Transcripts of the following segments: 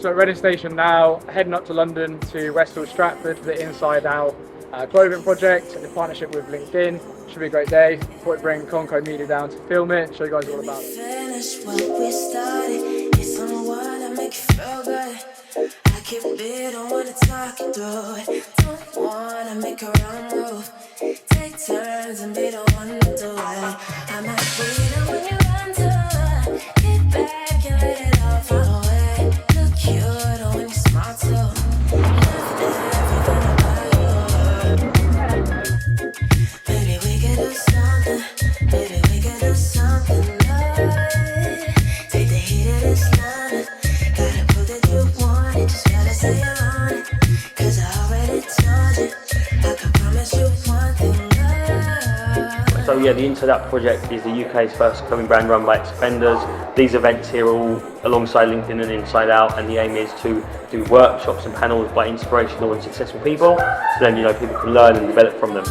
So at Reading Station now, heading up to London to Westall Stratford for the Inside Out clothing project in partnership with LinkedIn. Should be a great day. Thought I'd bring Conco Media down to film it, show you guys all about it. Finish what we started. It's someone to make you feel good. I keep it, don't wanna talk it through it. Don't wanna make a wrong move. Take turns and be the one to do it. I might be the when you run to. Get back and let it all fall away. Look cute when you smile too. Left everything about you. Baby, we can do something. Baby, we can do something. Take the heat of this line. Gotta prove that you want it. Just gotta say you want it. 'Cause I already told you. I can promise you one thing. So yeah, the Inside Out project is the UK's first clothing brand run by ex-offenders. These events here are all alongside LinkedIn and Inside Out, and the aim is to do workshops and panels by inspirational and successful people, so then people can learn and develop from them.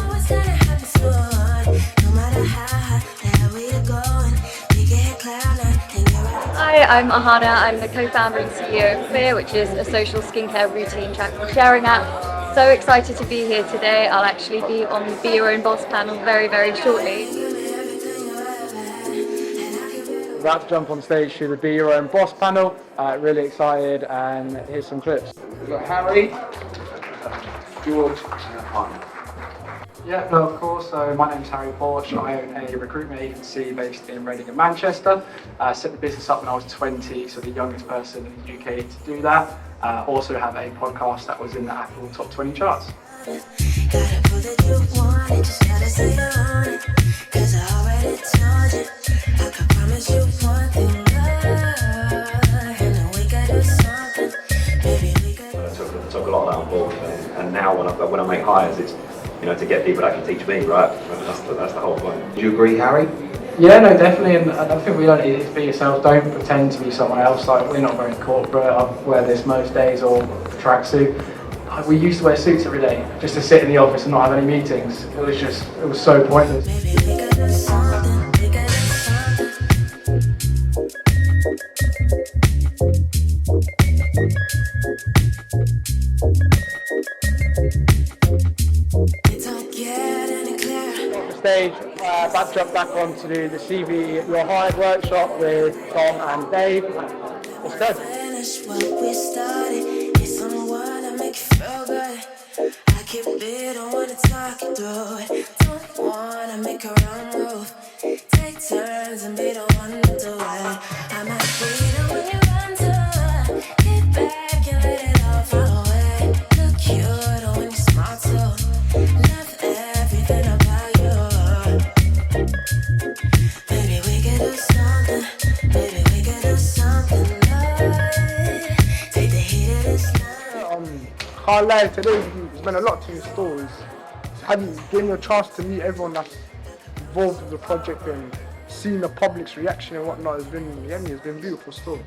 Hi, I'm Ahana. I'm the co-founder and CEO of Clear, which is a social skincare routine track sharing app. So excited to be here today. I'll actually be on the Be Your Own Boss panel very, very shortly. About to jump on stage to the Be Your Own Boss panel. Really excited, and here's some clips. We've got Harry, George, and Ahana. Yeah, no, of course. So my name's Harry Porch. I own a recruitment agency based in Reading and Manchester. Set the business up when I was 20, so the youngest person in the UK to do that. Also have a podcast that was in the Apple Top 20 charts. I took a lot of that on board, and now when I make hires, it's to get people that can teach me, right? That's the whole point. Do you agree, Harry? Yeah, no, definitely, and I think we don't need to be yourself. Don't pretend to be someone else. Like, we're not very corporate. I wear this most days, or tracksuit. We used to wear suits every day just to sit in the office and not have any meetings. It was so pointless. Stage, about to jump back onto the CV Your Hired workshop with Tom and Dave. Let's go. Finish what we started. It's someone to make you feel good. I keep it, don't wanna talk it through it. Don't wanna make a wrong move. Take turns and be the one to do it. I might be the when you run to. Get back and let it all fall away. Look cute when you smile too. Love everything about you. Baby, we can do something. Baby, we can do something. Take the heat of this line. Can't lie, today there's been a lot to your stories. Getting a chance to meet everyone that's involved with the project and seeing the public's reaction and whatnot has been, it's been a beautiful story.